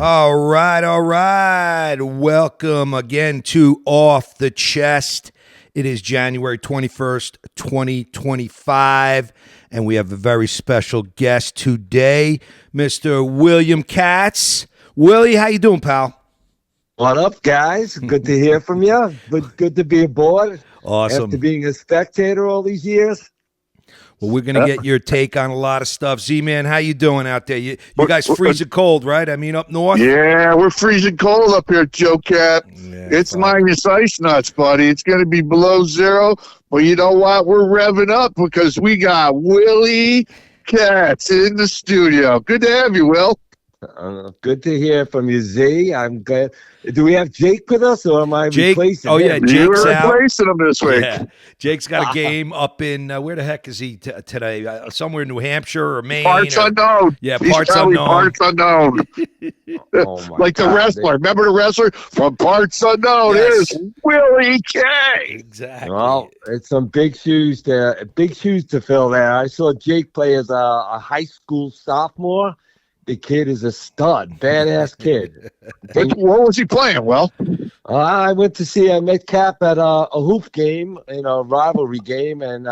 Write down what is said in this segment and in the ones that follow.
All right, all right. Welcome again to Off the Chest. It is January 21st, 2025, and we have a very special guest today, Mr. WIlly Katts. Willie, how you doing, pal? What up, guys? Good to hear from you. Good to be aboard. Awesome. After being a spectator all these years. Well, we're going to get your take on a lot of stuff. Z-Man, how you doing out there? You guys freezing cold, right? I mean, up north? Yeah, we're freezing cold up here, Joe Cat. Yeah, it's minus ice nuts, buddy. It's going to be below zero. But you know what? We're revving up because we got WIlly Katts in the studio. Good to have you, Will. Good to hear from you, Z. I'm glad. Do we have Jake with us, or am I Jake, replacing him? Oh, yeah, Jake's You're out. replacing him this week. Yeah, Jake's got a game up in, where the heck is he today? Somewhere in New Hampshire or Maine. Parts or, unknown. Yeah, He's parts probably unknown. Parts unknown. Oh, my Like the God. wrestler. Remember the wrestler? From Parts Unknown. Yes. Here's WIlly Katts. Exactly. Well, it's some big shoes to fill there. I saw Jake play as a high school sophomore. The kid is a stud, badass kid. What was he playing? Well, I met Cap at a hoop game, a rivalry game, and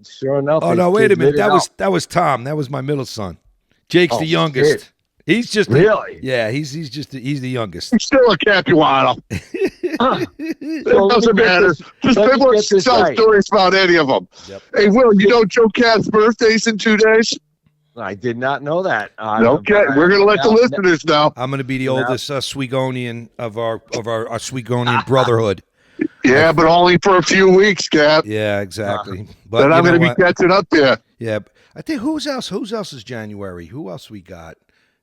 sure enough. Oh, his no, wait kid a minute. lit it up. That was Tom. That was my middle son. Jake's Oh, the youngest. shit. He's just Really? Yeah, he's the youngest. he's still a Capuano. It doesn't matter. Just people tell stories about any of them. Yep. Hey, Will, you know Joe Cat's birthday's in 2 days? I did not know that. Okay, we're going to let the listeners know. I'm going to be the oldest Swigonian of our Swigonian brotherhood. Yeah, but only for a few weeks, Cap. Yeah, exactly. But Then I'm you know going to be what? catching up there. Yeah, I think who's else is January? Who else we got?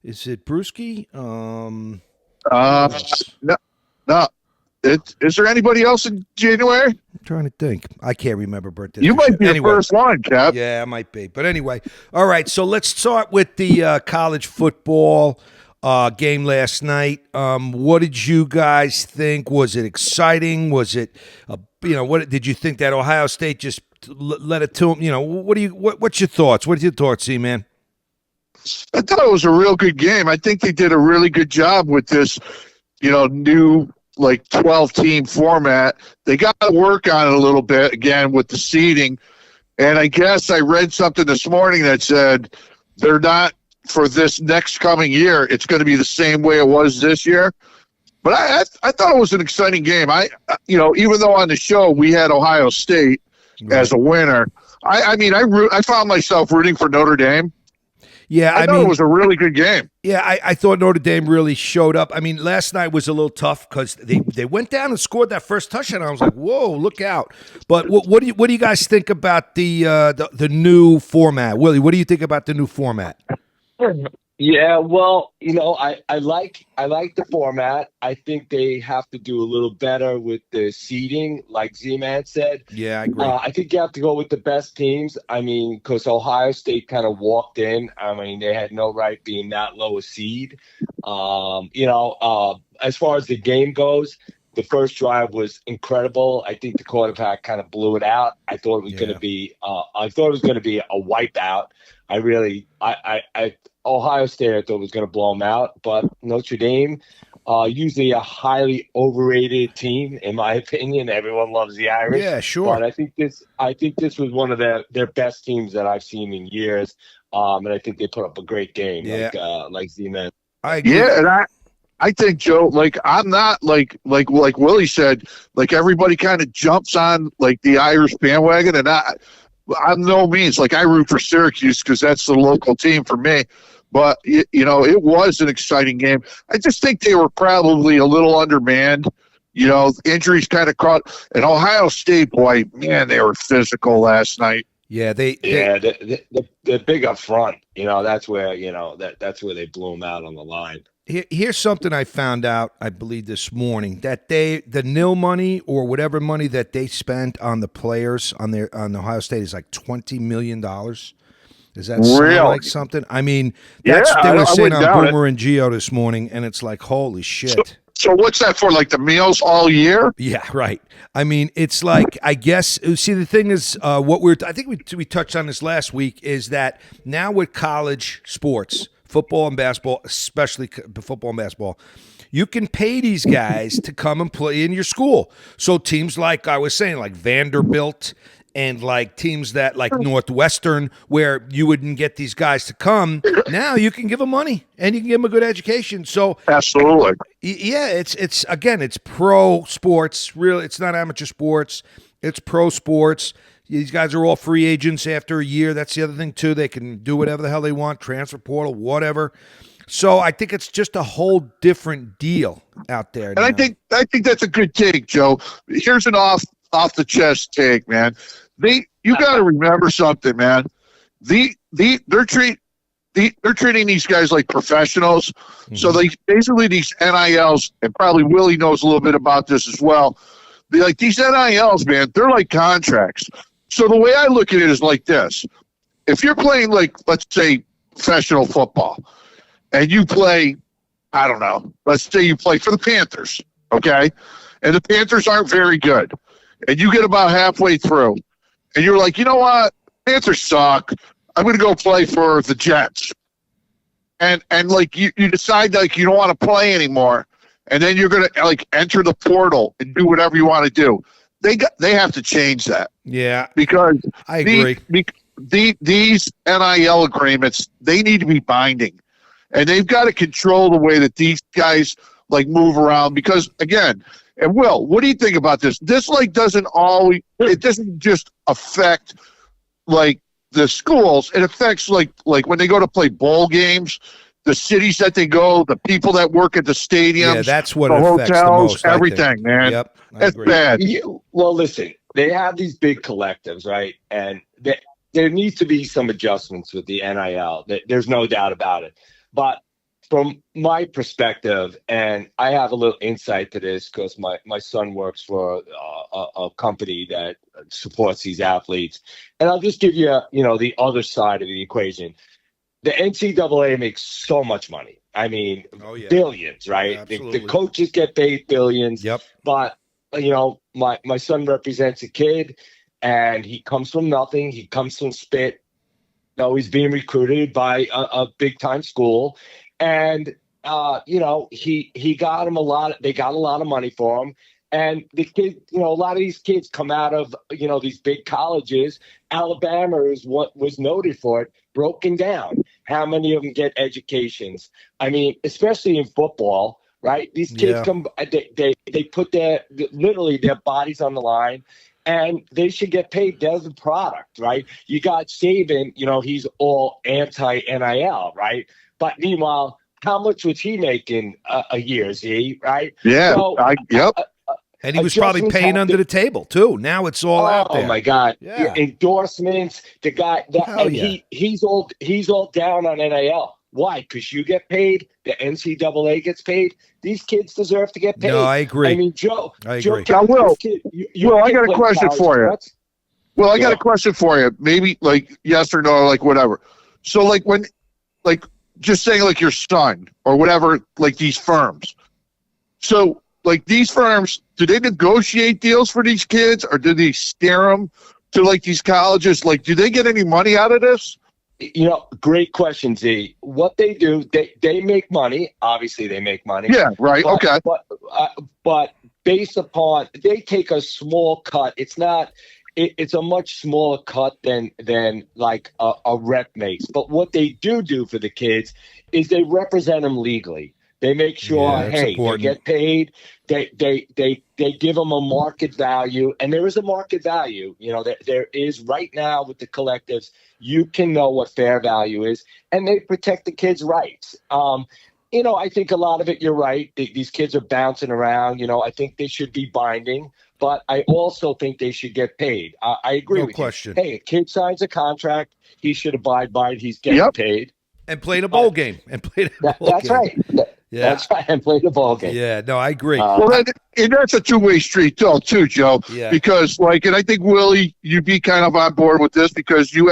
Is it Brewski? No. Is there anybody else in January? I'm trying to think. I can't remember birthdays. You might be the Anyway. first one, Cap. Yeah, I might be. But anyway, all right. So let's start with the college football game last night. What did you guys think? Was it exciting? Was it, what did you think that Ohio State just let it to them? What's your thoughts? What's your thoughts, C-Man? I thought it was a real good game. I think they did a really good job with this, new 12-team format. They got to work on it a little bit again with the seeding. And I guess I read something this morning that said they're not for this next coming year. It's going to be the same way it was this year. But I thought it was an exciting game. Even though on the show we had Ohio State as a winner, I found myself rooting for Notre Dame. Yeah, I thought it was a really good game. Yeah, I thought Notre Dame really showed up. I mean, last night was a little tough because they went down and scored that first touchdown. I was like, "Whoa, look out!" But what do you guys think about the new format, Willie? What do you think about the new format? Yeah, well, I like the format. I think they have to do a little better with the seeding, like Z-Man said. Yeah, I agree. I think you have to go with the best teams. Because Ohio State kind of walked in. They had no right being that low a seed. As far as the game goes, the first drive was incredible. I think the quarterback kind of blew it out. I thought it was going to be. I thought it was going to be a wipeout. Ohio State, I thought was going to blow them out, but Notre Dame, usually a highly overrated team, in my opinion. Everyone loves the Irish. Yeah, sure. But I think this was one of their best teams that I've seen in years, and I think they put up a great game. Yeah. like Z-Man. I agree. Yeah, and I think, Joe, I'm not like Willie said, everybody kind of jumps on the Irish bandwagon, and I'm no means I root for Syracuse because that's the local team for me. But it was an exciting game. I just think they were probably a little undermanned. Injuries kind of caught. And Ohio State, boy, man, they were physical last night. Yeah, they're big up front. That's where that's where they blew them out on the line. Here's something I found out, I believe, this morning, that the nil money or whatever money that they spent on the players on Ohio State is like $20 million. Does that sound like something? That's what they were saying on Boomer and Geo this morning, and it's like, holy shit. So what's that for? The meals all year? Yeah, right. It's like, I guess, see, the thing is, I think we touched on this last week, is that now with college sports, football and basketball, especially football and basketball, you can pay these guys to come and play in your school. So teams like I was saying, like Vanderbilt and like teams that like Northwestern, where you wouldn't get these guys to come, now you can give them money and you can give them a good education. So Absolutely. yeah, it's again, it's pro sports. Really, it's not amateur sports. It's pro sports. These guys are all free agents after a year. That's the other thing too. They can do whatever the hell they want, transfer portal, whatever. So I think it's just a whole different deal out there. And I think that's a good take, Joe. Here's an off the chest take, man. You got to remember something, man. They're treating these guys like professionals. Mm-hmm. So basically these NILs, and probably Willie knows a little bit about this as well. These NILs, man, they're like contracts. So the way I look at it is like this: if you're playing, like, let's say, professional football, and you play, I don't know, let's say you play for the Panthers, okay? And the Panthers aren't very good. And you get about halfway through, and you're like, you know what? Panthers suck. I'm going to go play for the Jets. And like you decide like you don't want to play anymore, and then you're going to like enter the portal and do whatever you want to do. They have to change that. Yeah. Because I agree. These NIL agreements, they need to be binding. And they've got to control the way that these guys like move around because, again, and Will, what do you think about this? This like doesn't just affect like the schools. It affects like when they go to play bowl games, the cities that they go, the people that work at the stadiums, yeah, that's what the it affects hotels, the most, everything, man. Yep, that's bad. Well, listen, they have these big collectives, right? And there needs to be some adjustments with the NIL. There's no doubt about it. But from my perspective, and I have a little insight to this because my son works for a company that supports these athletes. And I'll just give you, the other side of the equation. The NCAA makes so much money. I mean, billions, right? The coaches get paid billions. Yep. But, my son represents a kid, and he comes from nothing. He comes from spit. He's being recruited by a big-time school. And, he got him they got a lot of money for him. And the kid, a lot of these kids come out of, these big colleges. Alabama is what was noted for it, broken down. How many of them get educations? I mean, especially in football, right? These kids they put literally their bodies on the line. And they should get paid. They're the product, right? You got Saban, he's all anti-NIL, right? But meanwhile, how much was he making a year, Z, right? Yeah, so, and he was probably paying under the table, too. Now it's all out there. Oh, my God. Yeah. Endorsements, the guy, he's all down on NIL. Why? Because you get paid. The NCAA gets paid. These kids deserve to get paid. No, I agree. I mean, Joe. I agree. Now, Will, I got a question for you. Well, I got a question for you. Maybe like yes or no, like whatever. So like when, like just saying like your son or whatever, like these firms. So like these firms, do they negotiate deals for these kids or do they steer them to like these colleges? Like, do they get any money out of this? Great question, Z. What they do, they make money. Obviously, they make money. Yeah, right. Okay. But based upon, they take a small cut. It's not. It's a much smaller cut than like a rep makes. But what they do for the kids is they represent them legally. They make sure, hey, important. They get paid. They give them a market value, and there is a market value. There is right now with the collectives. You can know what fair value is, and they protect the kids' rights. I think a lot of it, you're right. These kids are bouncing around. I think they should be binding, but I also think they should get paid. I agree with question. You. Hey, a kid signs a contract. He should abide by it. He's getting paid. And played a bowl game. That's right. Yeah. That's right. And played the ball game. Yeah, no, I agree. And that's a two-way street, though, too, Joe. Yeah. Because, and I think, Willie, you'd be kind of on board with this because you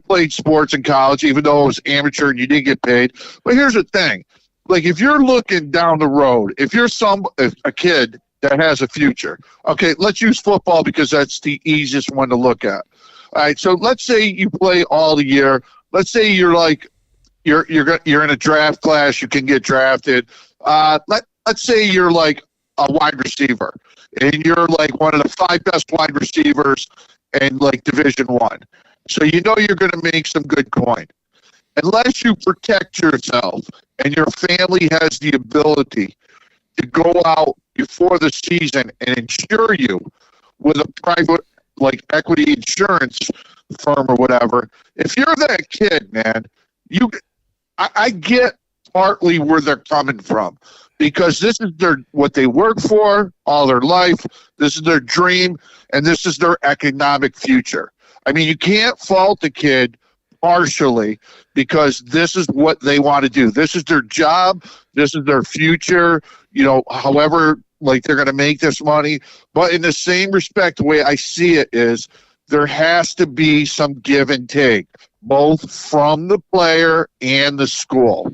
played sports in college, even though it was amateur and you didn't get paid. But here's the thing. Like, if you're looking down the road, if you're a kid that has a future, okay, let's use football because that's the easiest one to look at. All right, so let's say you play all the year. Let's say you're like you're in a draft class. You can get drafted. Let's say you're like a wide receiver, and you're like one of the 5 best wide receivers in like Division One. So you know you're going to make some good coin. Unless you protect yourself and your family has the ability to go out before the season and insure you with a private, like, equity insurance firm or whatever, if you're that kid, man, I get partly where they're coming from, because this is what they work for all their life. This is their dream, and this is their economic future. I mean, you can't fault the kid partially, because this is what they want to do. This is their job. This is their future. However, like, they're going to make this money. But in the same respect, the way I see it is there has to be some give and take, both from the player and the school.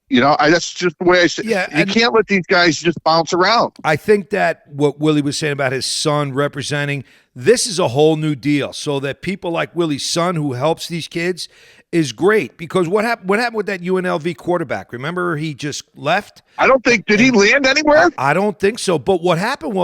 That's just the way I see it. Yeah, you can't let these guys just bounce around. I think that what Willie was saying about his son representing, this is a whole new deal, so that people like Willie's son, who helps these kids, is great. Because what happened with that UNLV quarterback? Remember, he just left? I don't think, did he land anywhere? I don't think so. But what happened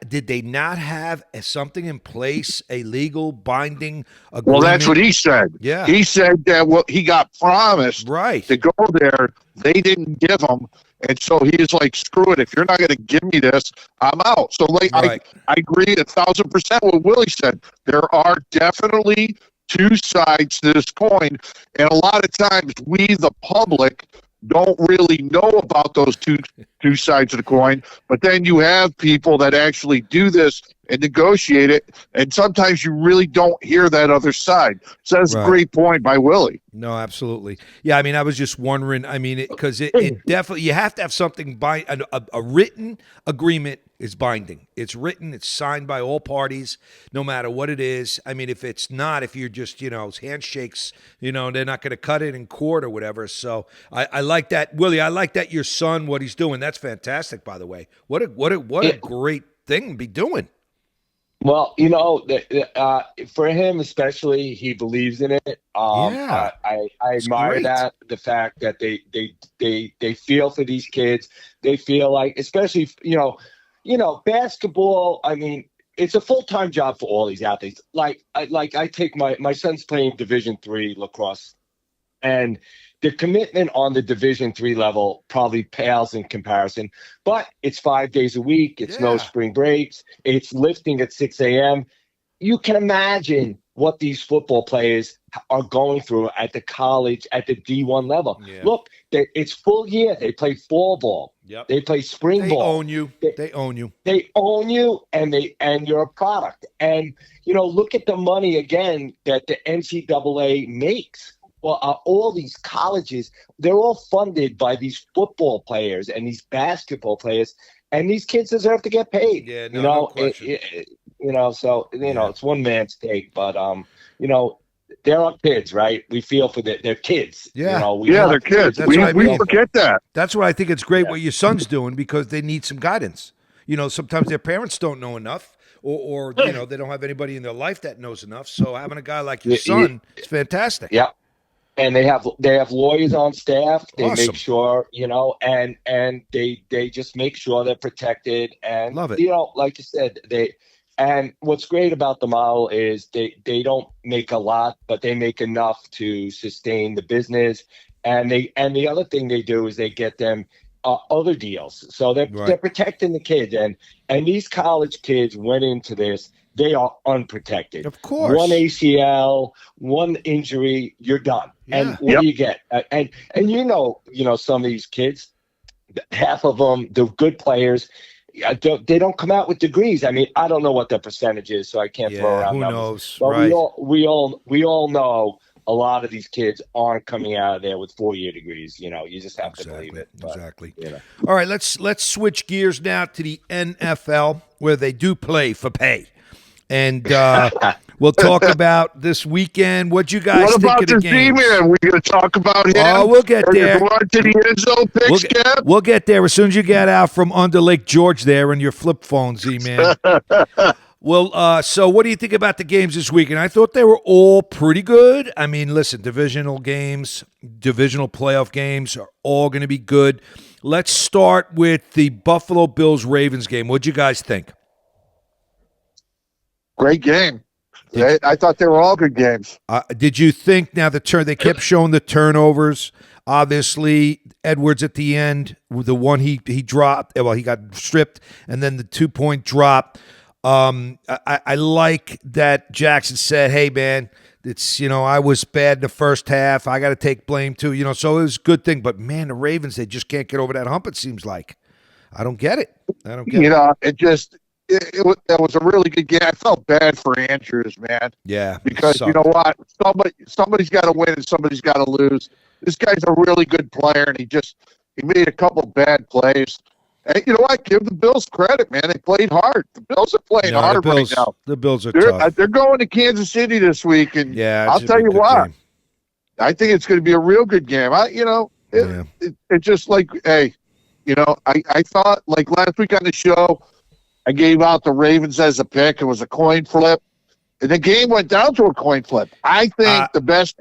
did they not have something in place, a legal binding agreement? Well, that's what he said. Yeah. He said that he got promised to go there. They didn't give him. And so he's like, screw it. If you're not going to give me this, I'm out. So, I agree 1,000% with what Willie said. There are definitely two sides to this coin. And a lot of times we, the public, don't really know about those two sides of the coin, but then you have people that actually do this and negotiate it, and sometimes you really don't hear that other side. So that's a great point by Willie. No, absolutely. Yeah, I mean, I was just wondering, because it definitely, you have to have something, a written agreement is binding. It's written, it's signed by all parties, no matter what it is. I mean, if you're just, handshakes, they're not going to cut it in court or whatever. So I like that. Willie, I like that your son, what he's doing. That's fantastic, by the way. What a great thing to be doing. Well, for him especially, he believes in it. I admire that, the fact that they feel for these kids. They feel like, especially, basketball, I mean, it's a full-time job for all these athletes. I take my son's playing Division III lacrosse, and the commitment on the Division III level probably pales in comparison, but it's 5 days a week. It's no spring breaks. It's lifting at 6 a.m. You can imagine what these football players are going through at the college, at the D1 level. Yeah. Look, it's full year. They play fall ball. Yep. They play spring ball. They own you. They own you. They own you, and you're a product. And, look at the money, again, that the NCAA makes. Well, all these colleges, they're all funded by these football players and these basketball players, and these kids deserve to get paid. Yeah, no question. It's one man's take, but they're our kids, right? We feel for their kids. Yeah, they're kids. We forget that. That's what I think it's great what your son's doing, because they need some guidance. Sometimes their parents don't know enough. Or they don't have anybody in their life that knows enough. So having a guy like your son is fantastic. Yeah. And they have lawyers on staff. They Awesome. make sure, and they just make sure they're protected. And love it. Like you said, and what's great about the model is they don't make a lot, but they make enough to sustain the business. And the other thing they do is they get them other deals. So they're protecting the kids. And these college kids went into this. They are unprotected. Of course. One ACL, one injury, you're done. Yeah. And what do you get? And some of these kids, half of them, the good players, they don't come out with degrees. I mean, I don't know what the percentage is, so I can't throw around who numbers. knows? But right. we all know a lot of these kids aren't coming out of there with 4-year degrees. You just have to believe it. But, exactly. All right, let's switch gears now to the NFL, where they do play for pay. And we'll talk about this weekend. What you guys think of the game? What about this D-man? We're going to talk about him. Oh, we'll get there. We'll get there as soon as you get out from under Lake George there in your flip phone, Z-man. Well, so what do you think about the games this weekend? I thought they were all pretty good. I mean, listen, divisional games, divisional playoff games are all going to be good. Let's start with the Buffalo Bills-Ravens game. What'd you guys think? Great game. I thought they were all good games. Did you think now they kept showing the turnovers? Obviously, Edwards at the end, the one he dropped, well, he got stripped, and then the 2-point drop. I like that Jackson said, hey, man, it's, I was bad in the first half. I got to take blame too, so it was a good thing. But, man, the Ravens, they just can't get over that hump, it seems like. I don't get it. That was a really good game. I felt bad for Andrews, man. Yeah. Because you know what? Somebody's got to win and somebody's got to lose. This guy's a really good player, and he made a couple bad plays. And you know what? Give the Bills credit, man. They played hard. The Bills are playing hard right now. The Bills are tough. They're going to Kansas City this week, and yeah, I'll tell you what. Game. I think it's going to be a real good game. It's just like, hey, I thought like last week on the show, I gave out the Ravens as a pick. It was a coin flip. And the game went down to a coin flip. I think the best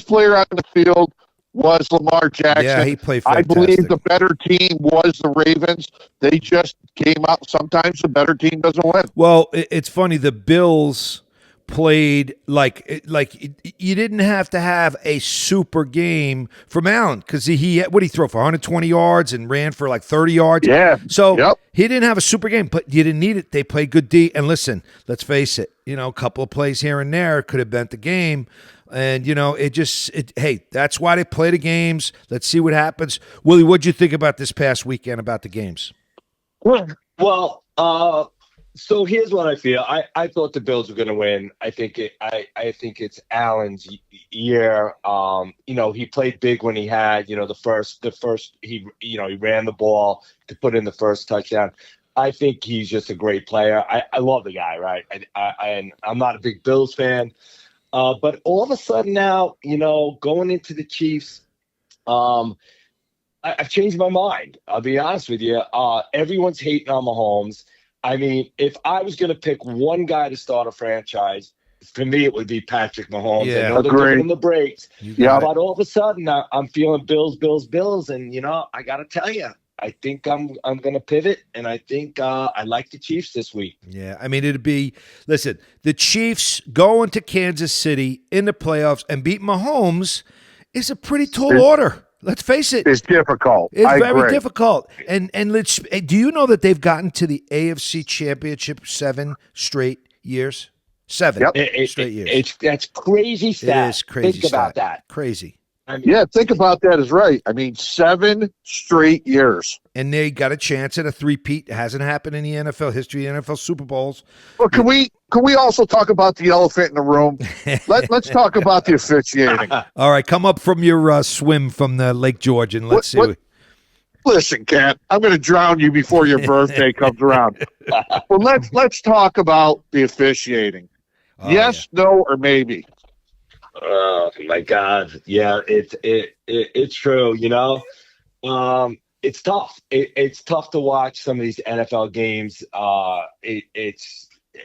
player on the field was Lamar Jackson. Yeah, he played fantastic. I believe the better team was the Ravens. They just came out. Sometimes the better team doesn't win. Well, it's funny. The Bills played like you didn't have to have a super game from Allen because he what did he throw for 120 yards and ran for like 30 yards. Yeah. So he didn't have a super game, but you didn't need it. They played good D. And listen, let's face it. A couple of plays here and there could have bent the game. And, hey, that's why they play the games. Let's see what happens. Willie, what'd you think about this past weekend about the games? Well, so here's what I feel. I thought the Bills were going to win. I think it's Allen's year. He played big when he had, the first he ran the ball to put in the first touchdown. I think he's just a great player. I love the guy, right? And I'm not a big Bills fan. But all of a sudden now, going into the Chiefs, I've changed my mind. I'll be honest with you. Everyone's hating on Mahomes. I mean, if I was going to pick one guy to start a franchise, for me, it would be Patrick Mahomes. Yeah, I know they're giving him the breaks. Yeah. But all of a sudden, I'm feeling Bills. And, I got to tell you, I think I'm going to pivot, and I think I like the Chiefs this week. Yeah, I mean, listen, the Chiefs going to Kansas City in the playoffs and beat Mahomes is a pretty tall order. Let's face it. It's difficult. It's very difficult. And do you know that they've gotten to the AFC Championship 7 straight years? 7 straight years. That's crazy stat. It is crazy. Think about that. Crazy. Think about that is right. I mean, 7 straight years. And they got a chance at a three-peat. It hasn't happened in the NFL history, NFL Super Bowls. Well, can we also talk about the elephant in the room? Let's talk about the officiating. All right, come up from your swim from the Lake George and let's see. Listen, Kat, I'm going to drown you before your birthday comes around. Well, let's talk about the officiating. Yes, no, or maybe. Oh my God! Yeah, it's true. It's tough. It's tough to watch some of these NFL games.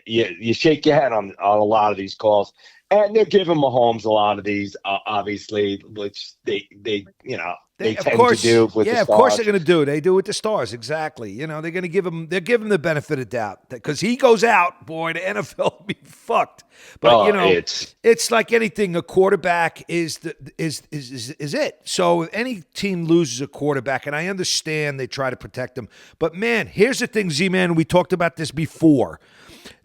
You shake your head on a lot of these calls, and they're giving Mahomes a lot of these, obviously, which they tend to do with the Stars. Of course they're going to do. They do with the Stars, exactly. They're going to give him the benefit of doubt because he goes out, boy, the NFL will be fucked. But it's like anything. A quarterback is it. So if any team loses a quarterback, and I understand they try to protect them, but man, here's the thing, Z-Man. We talked about this before.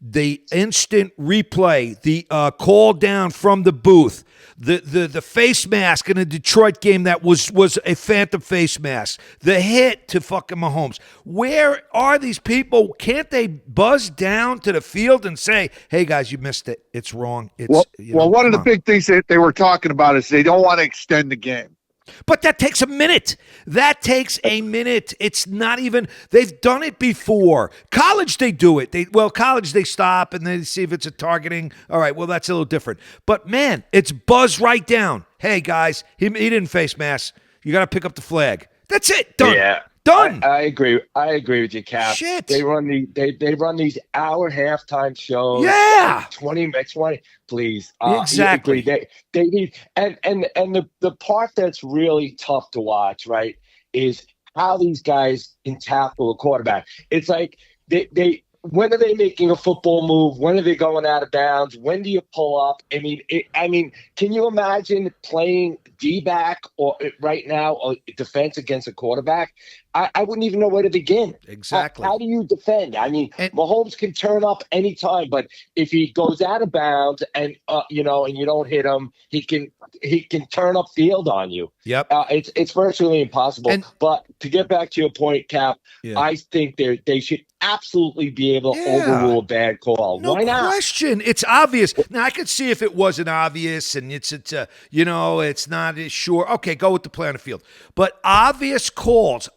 The instant replay, the call down from the booth, the face mask in a Detroit game that was a phantom face mask, the hit to fucking Mahomes. Where are these people? Can't they buzz down to the field and say, "Hey guys, you missed it. It's wrong." One of the big things that they were talking about is they don't want to extend the game. But that takes a minute. It's not even, they've done it before. College, they do it. College, they stop and they see if it's a targeting. All right, well, that's a little different. But, man, it's buzz right down. Hey, guys, he didn't face mask. You got to pick up the flag. That's it. Done. Yeah. Done. I agree. I agree with you, Cap. Shit. They run they run these hour halftime shows. Yeah. 20 minutes, 20. Please. Exactly. You agree. They need and the part that's really tough to watch, right, is how these guys can tackle a quarterback. It's like they when are they making a football move? When are they going out of bounds? When do you pull up? I mean, can you imagine playing D-back or right now or defense against a quarterback? I wouldn't even know where to begin. Exactly. How do you defend? I mean, And- Mahomes can turn up anytime, but if he goes out of bounds and and you don't hit him, he can turn up field on you. Yep. It's virtually impossible. But to get back to your point, Cap, Yeah. I think they should absolutely be able to overrule a bad call. No Why not? question. It's obvious. Now I could see if it wasn't obvious and it's it's not as sure. Okay, go with the play on the field. But obvious calls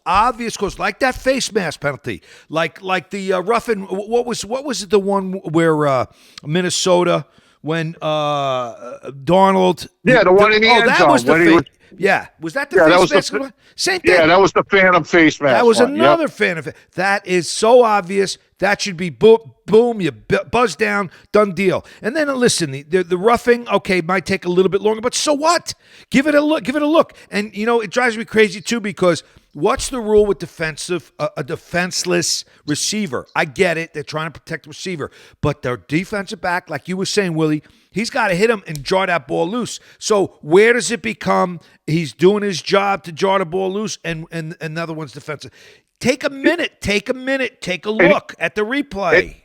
like that face mask penalty, like the roughing. What was it? The one where Minnesota when Darnold? Yeah, the one in the end that zone was the when he face. was- Yeah, was that the Yeah, that face was the mask? fa- Same thing. Yeah, that was the Phantom face mask. That was one. Yep. another fan of it. That is so obvious. That should be boom, you buzz down, done deal. And then listen, the roughing, okay, might take a little bit longer, but so what? Give it a look. And it drives me crazy too because what's the rule with a defenseless receiver? I get it. They're trying to protect the receiver, but their defensive back, like you were saying, Willie, he's got to hit him and jar that ball loose. So where does it become he's doing his job to jar the ball loose and another one's defensive? Take a minute, take a look at the replay.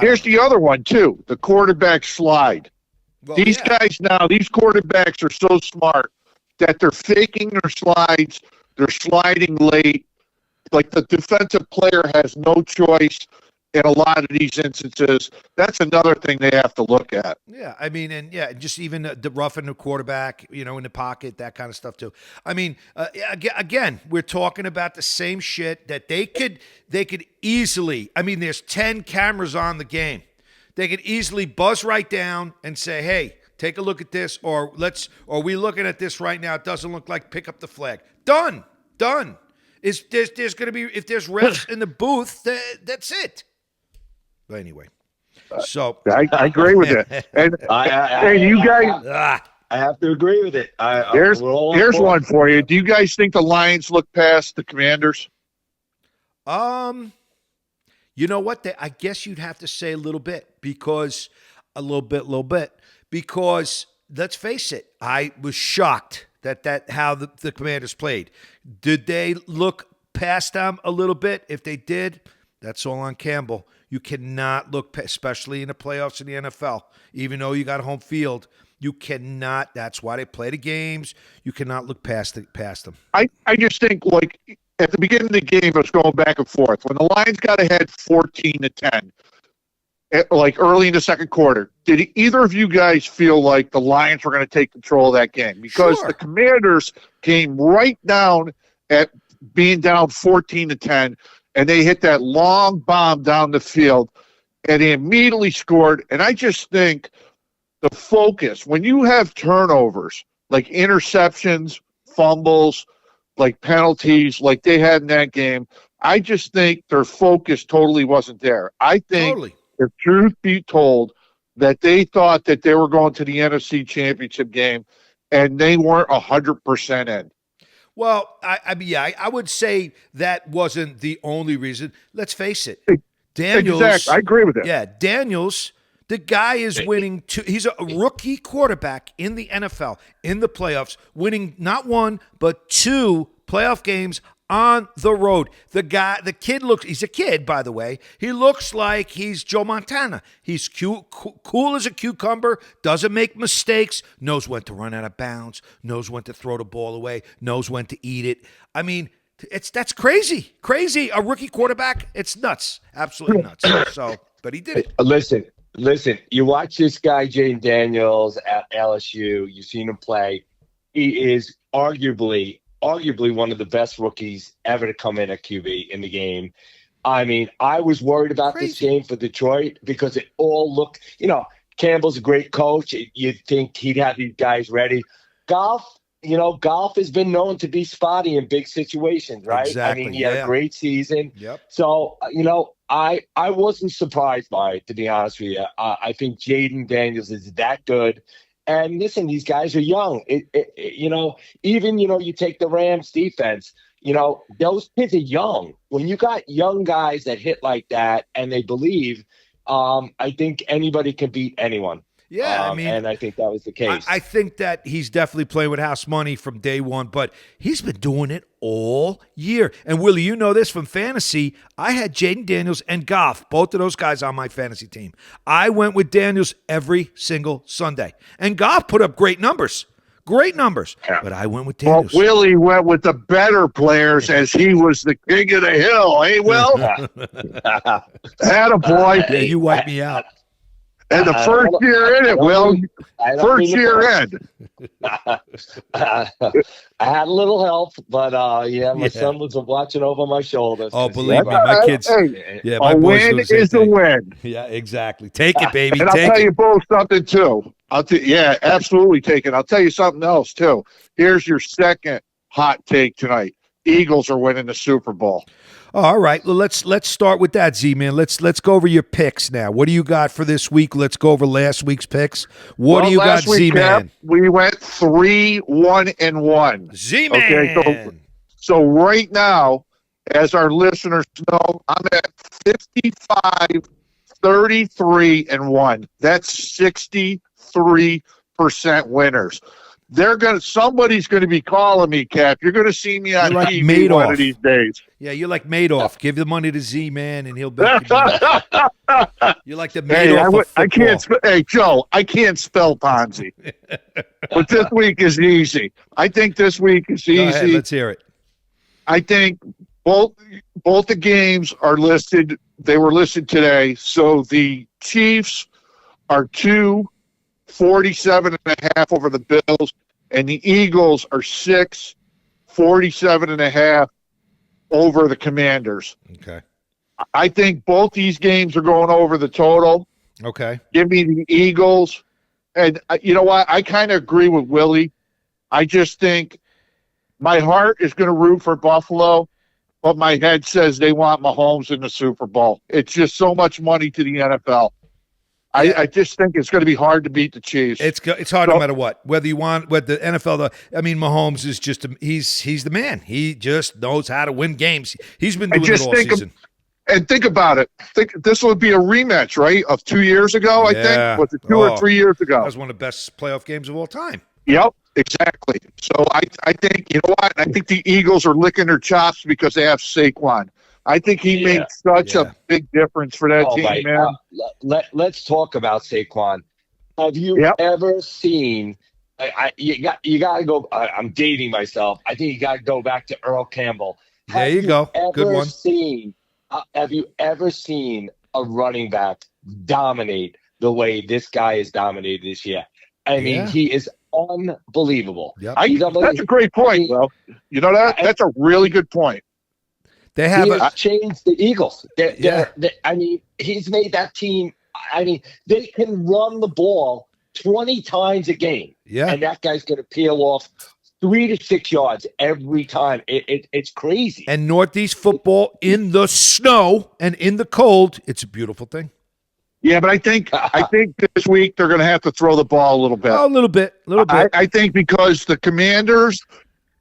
Here's the other one, too, the quarterback slide. Well, These yeah. guys now, these quarterbacks are so smart that they're faking their slides. They're sliding late. Like the defensive player has no choice in a lot of these instances. That's another thing they have to look at. Yeah, I mean, and just even the roughing the quarterback, in the pocket, that kind of stuff too. I mean, again, we're talking about the same shit that they could easily. I mean, there's 10 cameras on the game. They could easily buzz right down and say, "Hey, take a look at this," or we looking at this right now? It doesn't look like. Pick up the flag. Done. There's going to be if there's refs in the booth, that's it. But anyway, so I agree with it. And you guys, I have to agree with it. here's we're all on board. one for you. Do you guys think the Lions look past the Commanders? You know what? I guess you'd have to say a little bit because let's face it, I was shocked that how the Commanders played. Did they look past them a little bit? If they did, that's all on Campbell. You cannot look, especially in the playoffs in the NFL, even though you got home field. You cannot. That's why they play the games. You cannot look past them. I just think, like, at the beginning of the game, it was going back and forth. When the Lions got ahead 14-10, like early in the second quarter, did either of you guys feel like the Lions were going to take control of that game? Because Sure. the Commanders came right down at being down 14-10, and they hit that long bomb down the field, and they immediately scored. And I just think the focus, when you have turnovers, like interceptions, fumbles, like penalties, like they had in that game, I just think their focus totally wasn't there. I think, Totally. if truth be told, that they thought that they were going to the NFC Championship game, and they weren't 100% in. Well, I would say that wasn't the only reason. Let's face it. Daniels. Exactly. I agree with it. Yeah, Daniels, the guy is winning he's a rookie quarterback in the NFL, in the playoffs, winning not one, but 2 playoff games on the road. The kid he's a kid, by the way. He looks like he's Joe Montana. He's cool as a cucumber, doesn't make mistakes, knows when to run out of bounds, knows when to throw the ball away, knows when to eat it. I mean, that's crazy. Crazy. A rookie quarterback, it's nuts. Absolutely nuts. So, but he did it. Listen, you watch this guy, Jaden Daniels at LSU, you've seen him play. He is arguably one of the best rookies ever to come in at QB in the game. I mean, I was worried about this game for Detroit because it all looked, Campbell's a great coach. You'd think he'd have these guys ready. Goff, golf has been known to be spotty in big situations, right? Exactly. I mean, he had Yeah. a great season. Yep. So, I wasn't surprised by it, to be honest with you. I think Jaden Daniels is that good. And listen, these guys are young. You take the Rams defense, those kids are young. When you got young guys that hit like that and they believe, I think anybody can beat anyone. Yeah, I mean, and I think that was the case. I think that he's definitely playing with house money from day one, but he's been doing it all year. And Willie, you know this from fantasy. I had Jaden Daniels and Goff, both of those guys on my fantasy team. I went with Daniels every single Sunday. And Goff put up great numbers. Great numbers. Yeah. But I went with Well, Daniels. Willie went with the better players as he was the king of the hill. Hey, Will? Attaboy. Yeah, you wiped me out. And the first year in it, Will. First year in. I had a little help, but my son was watching over my shoulders. Oh, believe me, my kids. Hey, Yeah, my a boys do win the same is a thing. win. Yeah, exactly. Take it, baby. And I'll Take tell it. you both something, too. Yeah, absolutely take it. I'll tell you something else, too. Here's your second hot take tonight. Eagles are winning the Super Bowl. All right. Well, let's start with that, Z-Man. Let's go over your picks now. What do you got for this week? Let's go over last week's picks. What do you got, last week, Z-Man? Cap, we went 3-1-1. Z-Man. Okay, so right now, as our listeners know, I'm at 55-33-1. That's 63% winners. Somebody's gonna be calling me, Cap. You're gonna see me on You're like TV Madoff. one of these days. Yeah, you're like Madoff. Give the money to Z-Man, and he'll bet you. You're like the Hey, Madoff of I can't. football. Hey, Joe, I can't spell Ponzi, but this week is easy. I think this week is Go ahead, easy. let's hear it. I think both the games are listed. They were listed today. So the Chiefs are 247.5 over the Bills, and the Eagles are 47.5 over the Commanders. Okay. I think both these games are going over the total. Okay. Give me the Eagles. And you know what? I kind of agree with Willie. I just think my heart is going to root for Buffalo, but my head says they want Mahomes in the Super Bowl. It's just so much money to the NFL. I just think it's going to be hard to beat the Chiefs. It's hard no matter what. Whether the NFL, Mahomes is just he's the man. He just knows how to win games. He's been doing it all season. And think about it. This would be a rematch, right? Of 2 years ago, I think. Was it 2 or 3 years ago? That was one of the best playoff games of all time. Yep, exactly. So I think, you know what? I think the Eagles are licking their chops because they have Saquon. I think he made such a big difference for that team, man. Let's talk about Saquon. Have you ever seen? You got to go. I'm dating myself. I think you got to go back to Earl Campbell. There you go. Good one. Have you ever seen a running back dominate the way this guy has dominated this year? I mean, he is unbelievable. Yep. That's a great point, bro. You know that? That's a really good point. He has changed the Eagles. He's made that team. I mean, they can run the ball 20 times a game. Yeah. And that guy's going to peel off 3 to 6 yards every time. It's crazy. And Northeast football in the snow and in the cold, it's a beautiful thing. Yeah, but I think this week they're going to have to throw the ball a little bit. Oh, a little bit. I think because the Commanders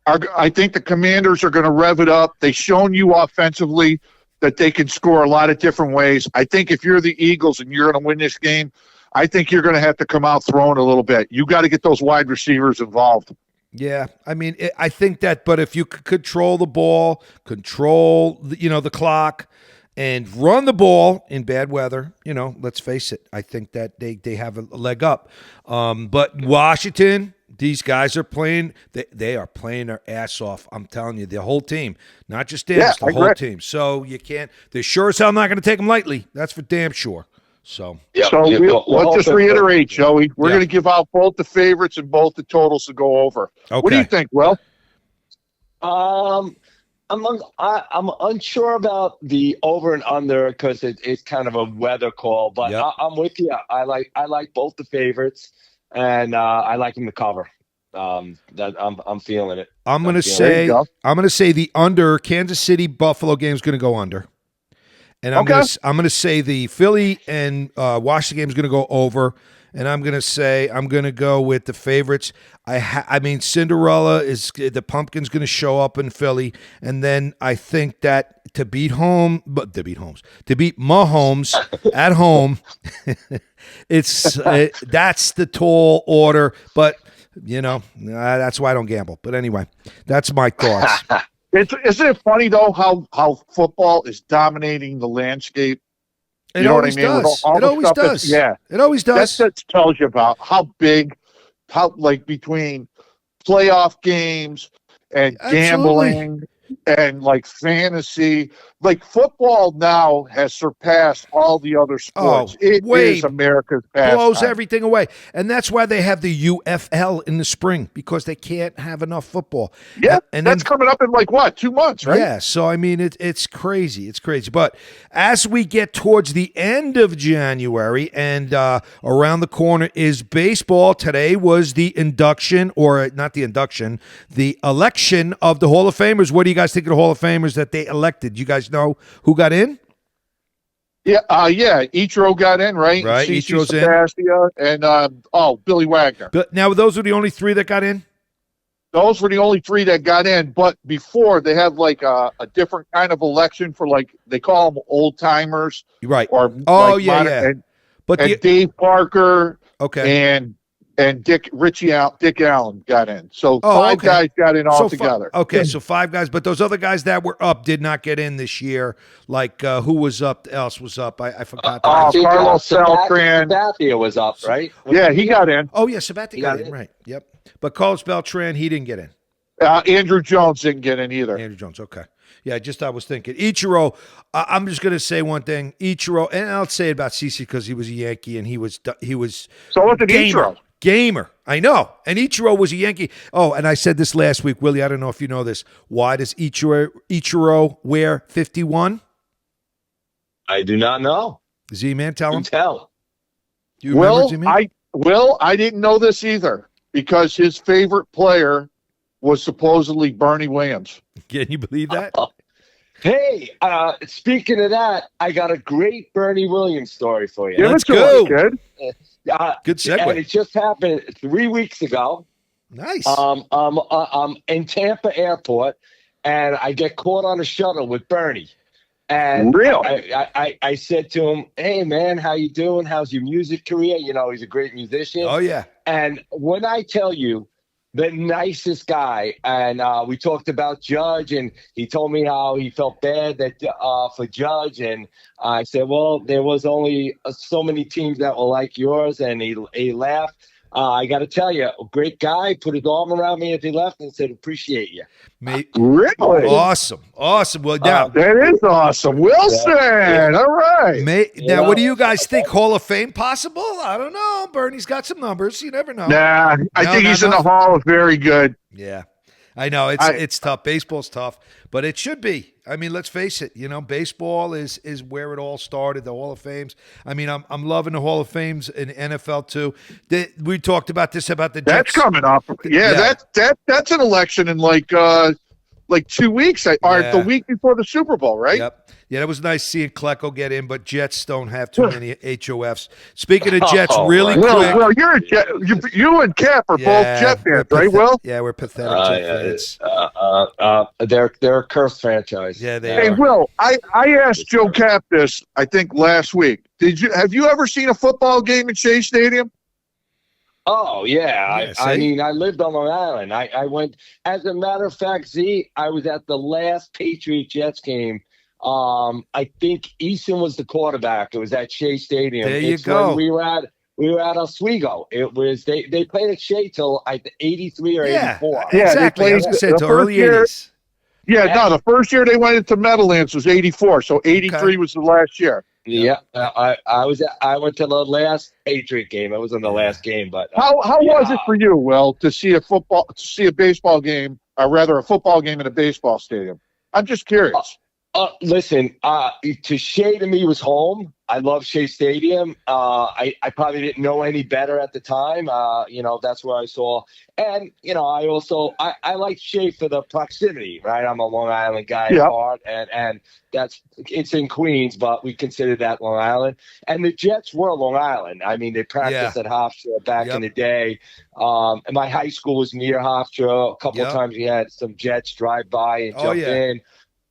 are going to rev it up. They've shown you offensively that they can score a lot of different ways. I think if you're the Eagles and you're going to win this game, I think you're going to have to come out throwing a little bit. You got to get those wide receivers involved. Yeah, I mean, I think that, but if you could control the ball, control the clock, and run the ball in bad weather, let's face it, I think that they have a leg up. But Washington, these guys are playing. They are playing their ass off. I'm telling you, the whole team, not just Daniels, the whole team. So you can't. They're sure as hell not going to take them lightly. That's for damn sure. So let's just reiterate, Joey. We're going to give out both the favorites and both the totals to go over. Okay. What do you think, Will? I'm unsure about the over and under because it's kind of a weather call. But I'm with you. I like both the favorites, and I like them to cover. That I'm feeling it. I'm going to There you say go. the under. Kansas City Buffalo game is going to go under. And I'm going to say the Philly and Washington game is going to go over. And I'm going to go with the favorites. I mean, Cinderella is the pumpkin's going to show up in Philly, and then I think that to beat Mahomes at home, that's the tall order. But that's why I don't gamble. But anyway, that's my thoughts. Isn't it funny though how football is dominating the landscape? It always does. It always does. Yeah, it always does. That tells you about how big, between playoff games and gambling and fantasy, football now has surpassed all the other sports. It is America's pastime. Blows everything away. And that's why they have the UFL in the spring, because they can't have enough football. Yeah, and that's coming up in 2 months, right? Yeah, so I mean, it's crazy. It's crazy. But as we get towards the end of January and around the corner is baseball, today was the induction, or not the induction, the election of the Hall of Famers. What do you guys think of the Hall of Famers that they elected? You guys know who got in? Yeah, Ichiro got in, right? Right, CC Ichiro's in. Sabathia and Billy Wagner. But now, those were the only three that got in? Those were the only three that got in, but before they had a different kind of election for they call them old timers, right? Or Dave Parker, and Dick Allen got in. So five guys got in all together. So 5 guys, but those other guys that were up did not get in this year. Who was up? Else was up? I forgot. Carlos Beltran. Sabathia was up, right? Yeah, he got in. Oh yeah, Sabathia got in. Right. Yep. But Carlos Beltran, he didn't get in. Andrew Jones didn't get in either. Andrew Jones, okay. Yeah, I was thinking. Ichiro, I'm just going to say one thing. Ichiro, and I'll say it about CeCe because he was a Yankee and he was. So was it Ichiro? Gamer, I know. And Ichiro was a Yankee. Oh, and I said this last week, Willie. I don't know if you know this. Why does Ichiro wear 51? I do not know. Z-Man, tell him. Tell. Do you remember, Z-Man? I didn't know this either, because his favorite player was supposedly Bernie Williams. Can you believe that? Hey, speaking of that, I got a great Bernie Williams story for you. Yeah, let's go. Good. Good segue. And it just happened 3 weeks ago. Nice. I'm in Tampa Airport, and I get caught on a shuttle with Bernie. And really? I said to him, "Hey, man, how you doing? How's your music career?" He's a great musician. Oh, yeah. And when I tell you, the nicest guy, and we talked about Judge, and he told me how he felt bad for Judge, and I said, well, there was only so many teams that were like yours, and he laughed. I got to tell you, a great guy, put his arm around me as he left and said, appreciate you. Really? Awesome. Well, now that is awesome. Wilson. Yeah. All right. Now, what do you guys think? Hall of Fame possible? I don't know. Bernie's got some numbers. You never know. Nah, I think he's in the Hall of Very Good. Yeah. I know it's tough. Baseball's tough, but it should be. I mean, let's face it. Baseball is where it all started. The Hall of Fames. I mean, I'm loving the Hall of Fames in NFL too. We talked about this about the Jets. That's coming up. Yeah. That's an election in 2 weeks. The week before the Super Bowl, right? Yep. Yeah, that was nice seeing Klecko get in, but Jets don't have too many HOFs. Speaking of Jets, really quick. Well, you're a Jet. You and Cap are both Jet fans, right, Will? Yeah, we're pathetic Jet fans. They're a cursed franchise. Yeah, they are. Hey, Will, I asked Joe Cap this, I think, last week. Have you ever seen a football game in Shea Stadium? Oh, yeah. I mean, I lived on Long Island. I went, as a matter of fact, Z, I was at the last Patriot Jets game. I think Easton was the quarterback. It was at Shea Stadium. There you go. We were at Oswego. It was they played at Shea till 83 or 84. Yeah, exactly. I was going to say till early 80s. Yeah, the first year they went into Meadowlands was 84, so 83 was the last year. Yeah, I went to the last Patriot game. I was in the last game, but how was it for you, Will, to see a baseball game, or rather a football game in a baseball stadium? I'm just curious. Listen, to Shea to me was home. I love Shea Stadium. I probably didn't know any better at the time. That's where I saw. And, I like Shea for the proximity, right? I'm a Long Island guy at heart, and it's in Queens, but we consider that Long Island. And the Jets were Long Island. I mean, they practiced at Hofstra back in the day. And my high school was near Hofstra. A couple of times we had some Jets drive by and jump in.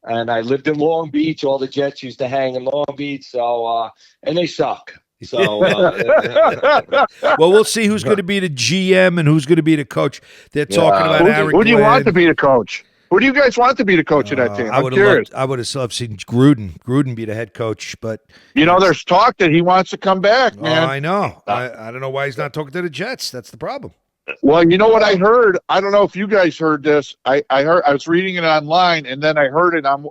And I lived in Long Beach. All the Jets used to hang in Long Beach. So, and they suck. So, well, we'll see who's going to be the GM and who's going to be the coach. They're talking about Aaron Who do you Glenn. want to be the coach? Who do you guys want to be the coach of that team? I would have loved seeing Gruden be the head coach, but there's talk that he wants to come back, man. I know. I don't know why he's not talking to the Jets. That's the problem. Well, you know what I heard? I don't know if you guys heard this. I was reading it online, and then I heard it on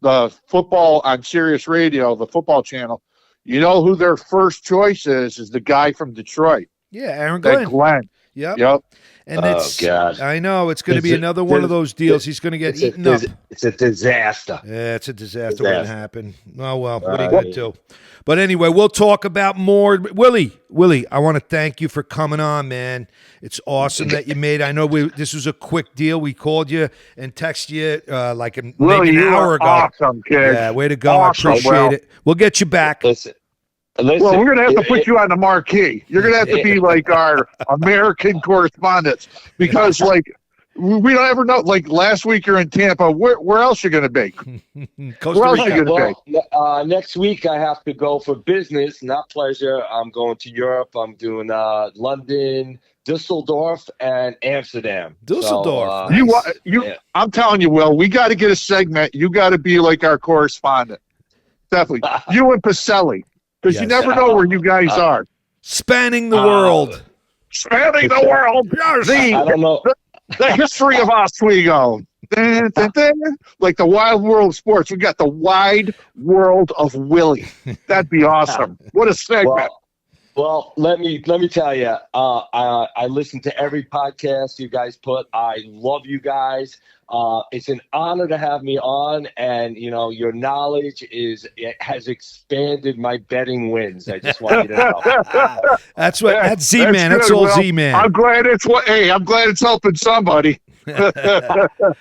the football on Sirius Radio, the football channel. You know who their first choice is the guy from Detroit. Yeah, Aaron Glenn. Glenn. Yep. And God. I know it's going to be another one of those deals. He's going to get eaten up. It's a disaster. Yeah, it's a disaster when it happened. Oh, well, what are you going to do? But anyway, we'll talk about more. Willie, I want to thank you for coming on, man. It's awesome that you made. I know this was a quick deal. We called you and texted you maybe an hour ago. Awesome, kid. Yeah, way to go. Awesome. I appreciate it. We'll get you back. Listen, well, we're going to have to put you on the marquee. You're going to have to be like our American correspondent because, we don't ever know. Like last week, you're in Tampa. Where else you going to be? Costa Rica. Next week I have to go for business, not pleasure. I'm going to Europe. I'm doing London, Dusseldorf, and Amsterdam. Dusseldorf. So, I'm telling you, Will, we got to get a segment. You got to be like our correspondent. Definitely. You and Pacelli. Because you never know where you guys are. Spanning the world. Spanning the world. I don't know. The history of Oswego. Like the wild world of sports. We got the wide world of Willie. That'd be awesome. What a segment. Well, let me tell you, I listen to every podcast you guys put. I love you guys. It's an honor to have me on, and your knowledge has expanded my betting wins. I just want you to know. That's Z-Man. That's all Z-Man. I'm glad it's helping somebody.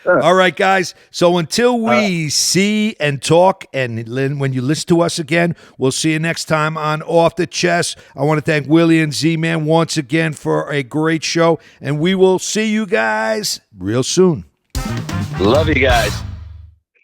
All right, guys. So until we see and talk, and when you listen to us again, we'll see you next time on Off the Chest. I want to thank Willie and Z-Man once again for a great show, and we will see you guys real soon. Love you guys.